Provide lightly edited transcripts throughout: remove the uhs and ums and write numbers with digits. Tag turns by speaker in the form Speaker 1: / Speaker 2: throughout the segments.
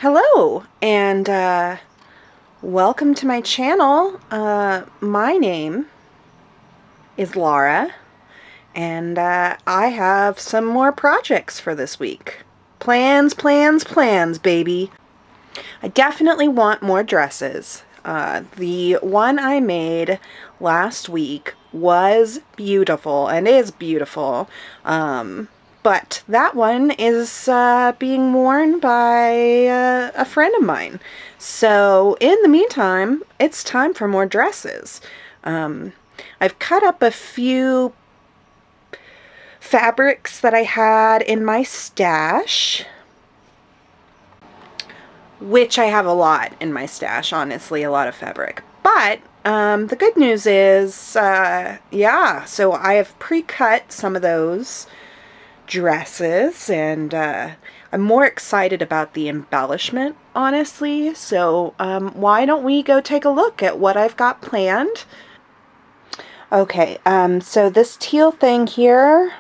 Speaker 1: Hello, and welcome to my channel. My name is Laura, and I have some more projects for this week. Plans, plans, plans, baby. I definitely want more dresses. The one I made last week was beautiful and is beautiful. But that one is being worn by a friend of mine. So in the meantime, it's time for more dresses. I've cut up a few fabrics that I had in my stash, which I have a lot in my stash, honestly, a lot of fabric. But the good news is, yeah, so I have pre-cut some of those dresses, and I'm more excited about the embellishment, honestly. So why don't we go take a look at what I've got planned? Okay, so this teal thing here,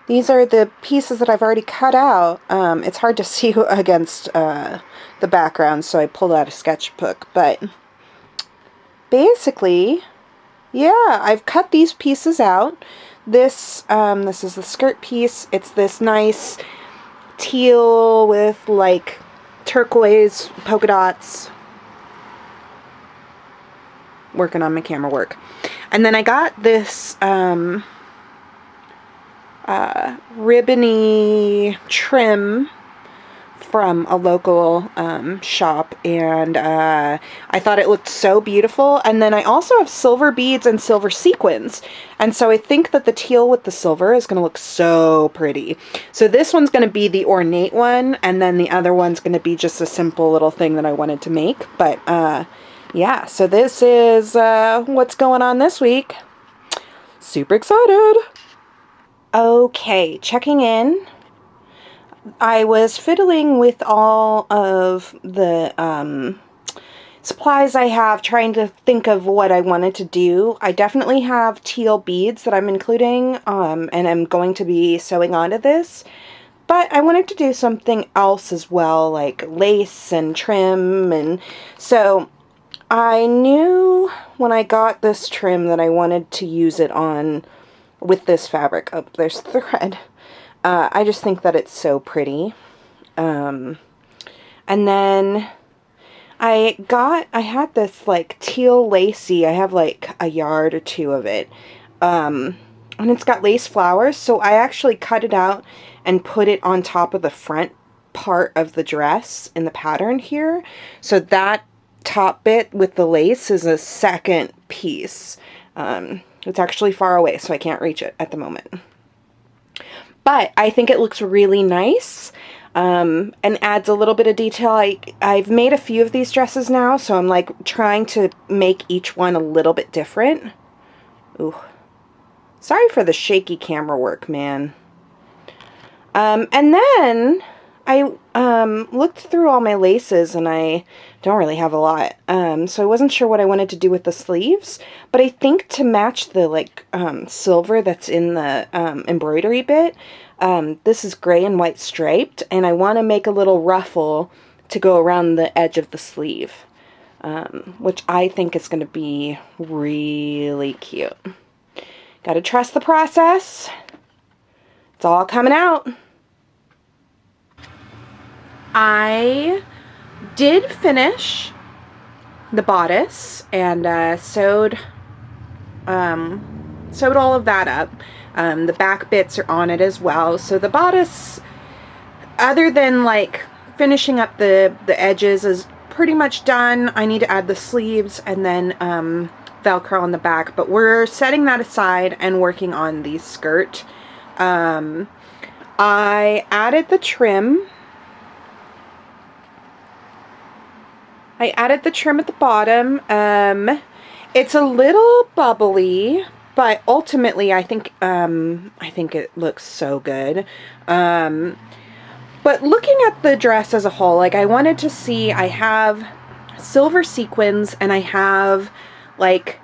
Speaker 1: these are the pieces that I've already cut out. It's hard to see against the background, so I pulled out a sketchbook, but basically, yeah, I've cut these pieces out. This is the skirt piece. It's this nice teal with like turquoise polka dots. Working on my camera work. And then I got this ribbony trim from a local shop, and I thought it looked so beautiful. And then I also have silver beads and silver sequins, and so I think that the teal with the silver is going to look so pretty. So this one's going to be the ornate one, and then the other one's going to be just a simple little thing that I wanted to make. But yeah, so this is what's going on this week. Super excited. Okay, checking in. I was fiddling with all of the supplies I have, trying to think of what I wanted to do. I definitely have teal beads that I'm including, and I'm going to be sewing onto this. But I wanted to do something else as well, like lace and trim, and so I knew when I got this trim that I wanted to use it on with this fabric. Oh, there's thread. I just think that it's so pretty. And then I had this like teal lacy. I have like a yard or two of it. And it's got lace flowers, so I actually cut it out and put it on top of the front part of the dress in the pattern here. So that top bit with the lace is a second piece. It's actually far away, so I can't reach it at the moment. But I think it looks really nice, and adds a little bit of detail. I've made a few of these dresses now, so I'm like trying to make each one a little bit different. Ooh. Sorry for the shaky camera work, man. And then I looked through all my laces, and I don't really have a lot. So I wasn't sure what I wanted to do with the sleeves, but I think to match the like silver that's in the embroidery bit, this is gray and white striped, and I want to make a little ruffle to go around the edge of the sleeve, which I think is going to be really cute. Gotta trust the process. It's all coming out. I did finish the bodice and sewed all of that up. The back bits are on it as well. So the bodice, other than like finishing up the edges, is pretty much done. I need to add the sleeves and then Velcro on the back, but we're setting that aside and working on the skirt. I added the trim. I added the trim at the bottom. It's a little bubbly, but ultimately I think it looks so good. But looking at the dress as a whole, like I wanted to see, I have silver sequins and I have like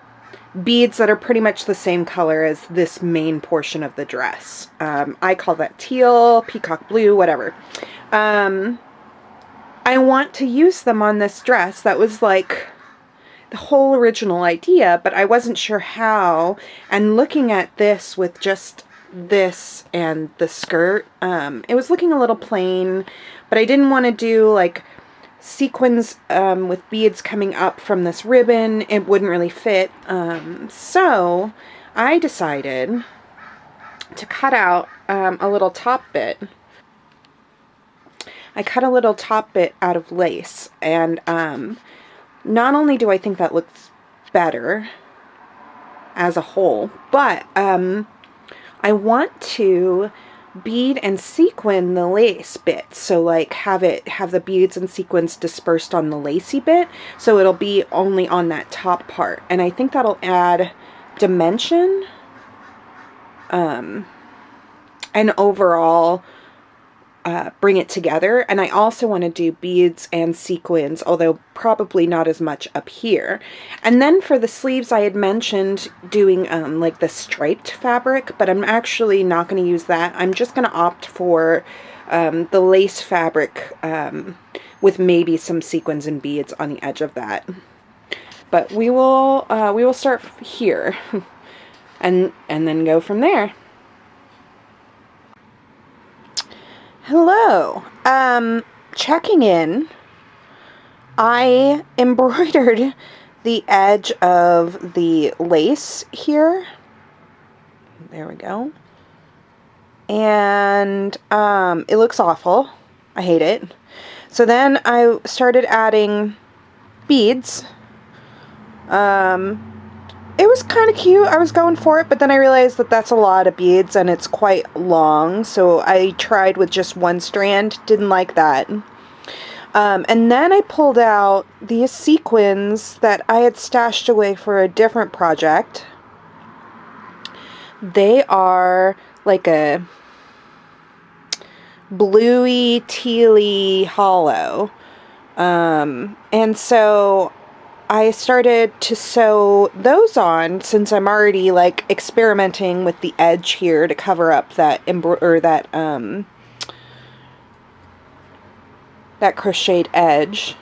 Speaker 1: beads that are pretty much the same color as this main portion of the dress. I call that teal, peacock blue, whatever. I want to use them on this dress. That was like the whole original idea, but I wasn't sure how. And looking at this with just this and the skirt, it was looking a little plain, but I didn't want to do like sequins with beads coming up from this ribbon. It wouldn't really fit. So I decided to cut out a little top bit. I cut a little top bit out of lace, and not only do I think that looks better as a whole, but I want to bead and sequin the lace bit. So like have the beads and sequins dispersed on the lacy bit, so it'll be only on that top part. And I think that'll add dimension and overall bring it together. And I also want to do beads and sequins, although probably not as much up here. And then for the sleeves, I had mentioned doing like the striped fabric, but I'm actually not going to use that. I'm just going to opt for the lace fabric with maybe some sequins and beads on the edge of that. But we will start here and then go from there. Hello. Checking in. I embroidered the edge of the lace here. There we go. And it looks awful. I hate it. So then I started adding beads. It was kind of cute. I was going for it, but then I realized that that's a lot of beads and it's quite long, so I tried with just one strand. Didn't like that. And then I pulled out these sequins that I had stashed away for a different project. They are like a bluey, tealy hollow. And so I started to sew those on, since I'm already like experimenting with the edge here to cover up that that crocheted edge.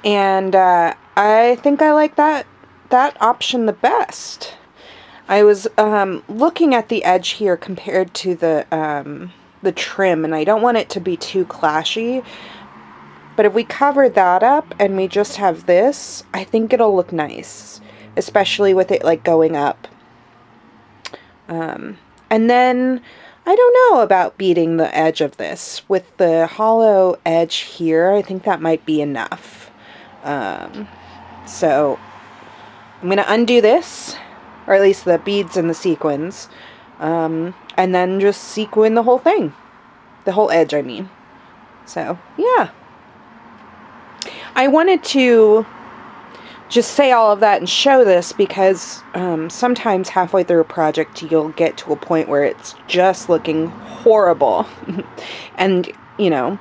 Speaker 1: And I think I like that option the best. I was looking at the edge here compared to the trim, and I don't want it to be too clashy. But if we cover that up and we just have this, I think it'll look nice, especially with it like going up. And then I don't know about beading the edge of this. With the hollow edge here, I think that might be enough. So I'm going to undo this, or at least the beads and the sequins, and then just sequin the whole thing. The whole edge, I mean. So, yeah. I wanted to just say all of that and show this because sometimes halfway through a project you'll get to a point where it's just looking horrible. And, you know,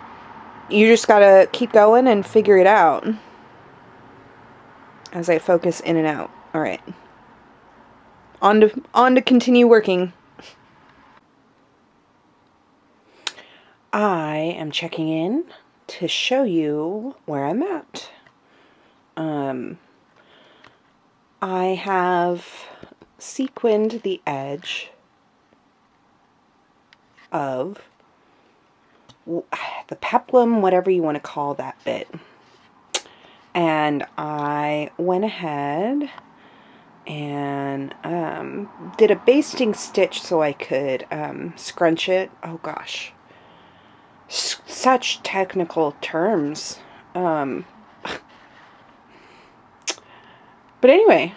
Speaker 1: you just gotta keep going and figure it out. As I focus in and out. Alright. On to continue working. I am checking in to show you where I'm at. I have sequined the edge of the peplum, whatever you want to call that bit. And I went ahead and did a basting stitch so I could scrunch it. Oh gosh. Such technical terms. But anyway,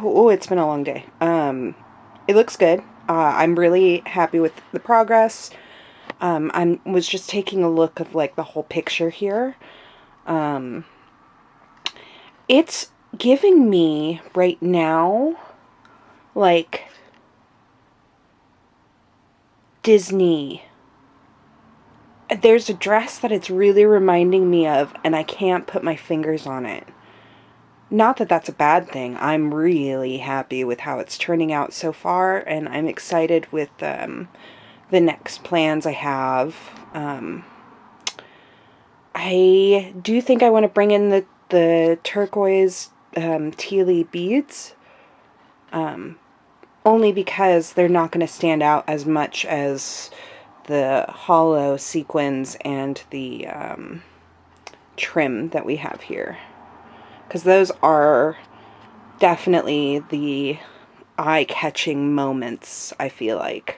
Speaker 1: oh, it's been a long day. It looks good. I'm really happy with the progress. I was just taking a look of like the whole picture here. It's giving me right now like Disney. There's a dress that it's really reminding me of, and I can't put my fingers on it. Not that that's a bad thing. I'm really happy with how it's turning out so far, and I'm excited with the next plans I have. I do think I want to bring in the turquoise tealy beads, only because they're not going to stand out as much as the hollow sequins and the trim that we have here. Because those are definitely the eye-catching moments, I feel like.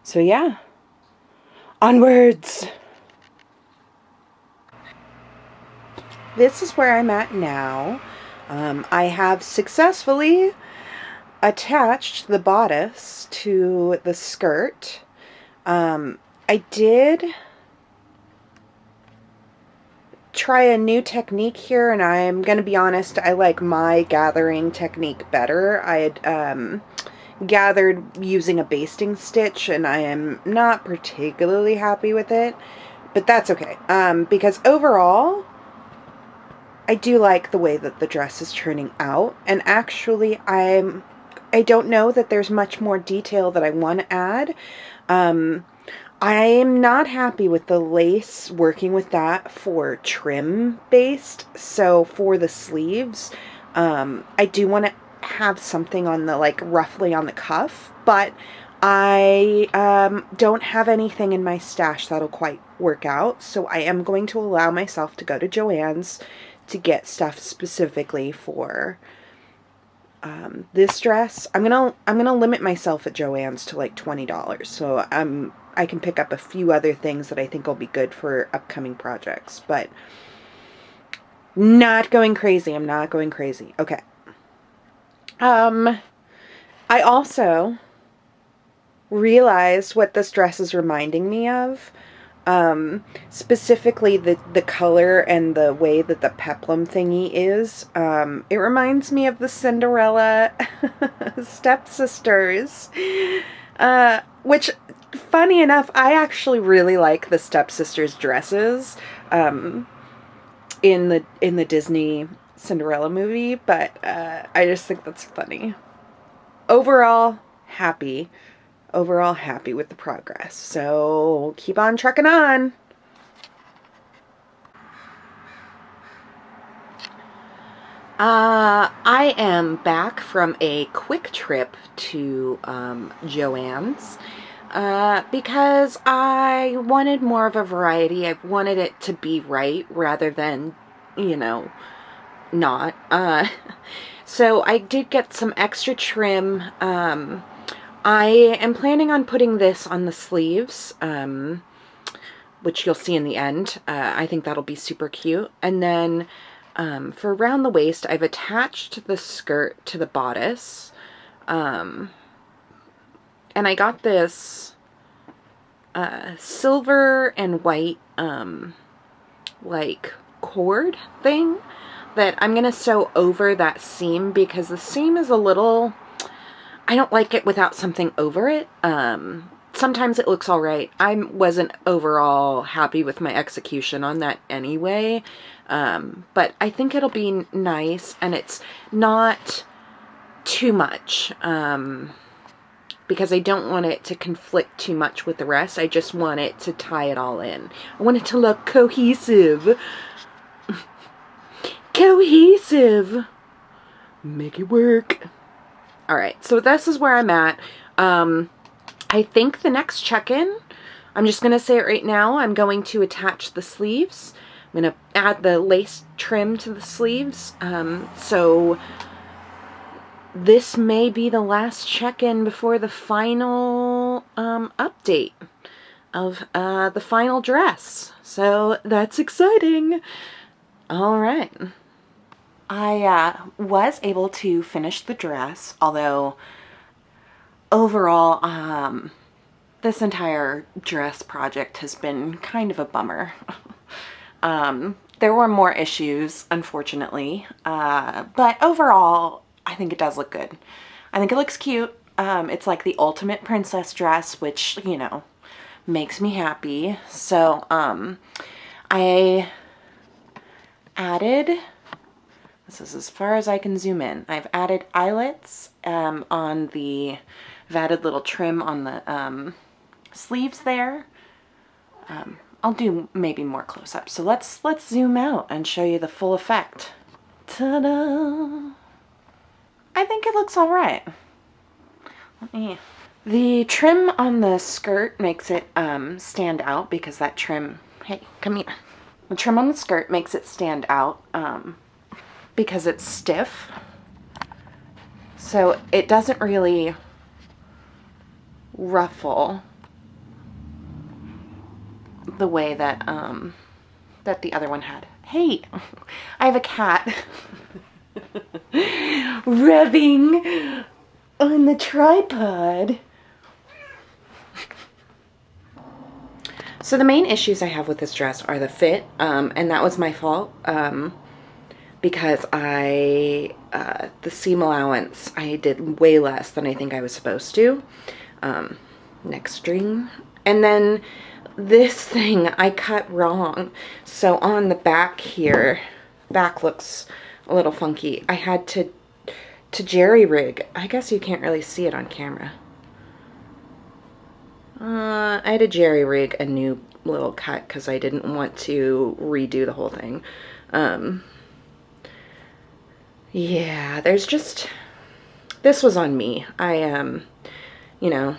Speaker 1: So yeah, onwards! This is where I'm at now. I have successfully attached the bodice to the skirt. I did try a new technique here, and I'm going to be honest, I like my gathering technique better. I had gathered using a basting stitch, and I am not particularly happy with it, but that's okay, because overall, I do like the way that the dress is turning out, and actually I don't know that there's much more detail that I want to add. I'm not happy with the lace, working with that for trim based. So for the sleeves, I do want to have something on the, like, roughly on the cuff, but I don't have anything in my stash that'll quite work out. So I am going to allow myself to go to Joann's to get stuff specifically for this dress. I'm gonna limit myself at Joann's to like $20, so I can pick up a few other things that I think will be good for upcoming projects, but not going crazy. I'm not going crazy. Okay. I also realized what this dress is reminding me of. Specifically the color and the way that the peplum thingy is. It reminds me of the Cinderella stepsisters, which, funny enough, I actually really like the stepsisters dresses, in the Disney Cinderella movie, but, I just think that's funny. Overall, happy. Overall happy with the progress. So keep on trucking on. I am back from a quick trip to Joann's because I wanted more of a variety. I wanted it to be right rather than, you know, not. So I did get some extra trim. I am planning on putting this on the sleeves, which you'll see in the end. I think that'll be super cute. And then for around the waist, I've attached the skirt to the bodice. And I got this silver and white like cord thing that I'm going to sew over that seam, because the seam is a little... I don't like it without something over it. Sometimes it looks all right. I wasn't overall happy with my execution on that anyway. But I think it'll be nice, and it's not too much. Because I don't want it to conflict too much with the rest. I just want it to tie it all in. I want it to look cohesive. Cohesive. Make it work. Alright, so this is where I'm at. I think the next check-in, I'm just going to say it right now, I'm going to attach the sleeves. I'm going to add the lace trim to the sleeves. So this may be the last check-in before the final update of the final dress. So that's exciting. Alright. I was able to finish the dress, although overall, this entire dress project has been kind of a bummer. There were more issues, unfortunately, but overall, I think it does look good. I think it looks cute. It's like the ultimate princess dress, which, you know, makes me happy. So, I added... This is as far as I can zoom in. I've added eyelets on the... I've added little trim on the sleeves there. I'll do maybe more close-up. So let's zoom out and show you the full effect. Ta-da! I think it looks all right. The trim on the skirt makes it stand out because that trim, hey, come here. The trim on the skirt makes it stand out because it's stiff. So it doesn't really ruffle the way that that the other one had. Hey, I have a cat rubbing on the tripod. So the main issues I have with this dress are the fit, and that was my fault, because the seam allowance, I did way less than I think I was supposed to. Next string. And then this thing I cut wrong. So on the back here, back looks a little funky. I had to jerry rig. I guess you can't really see it on camera. I had to jerry rig a new little cut because I didn't want to redo the whole thing. Yeah, there's just, this was on me. You know,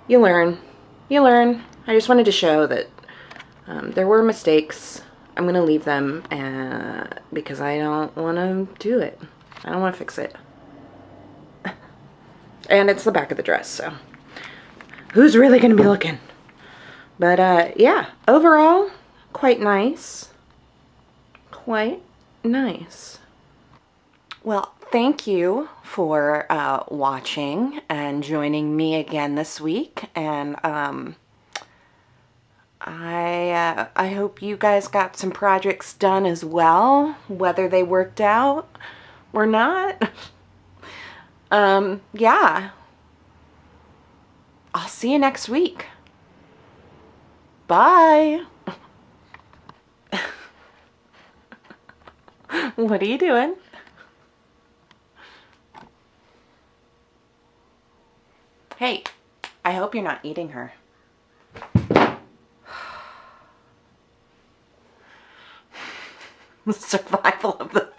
Speaker 1: you learn. I just wanted to show that there were mistakes. I'm gonna leave them because I don't want to do it. I don't want to fix it. And it's the back of the dress, so who's really gonna be looking? But yeah, overall, quite nice. Quite nice. Well, thank you for watching and joining me again this week, and I hope you guys got some projects done as well, whether they worked out or not. Yeah. I'll see you next week. Bye. What are you doing? Hey, I hope you're not eating her. Survival of the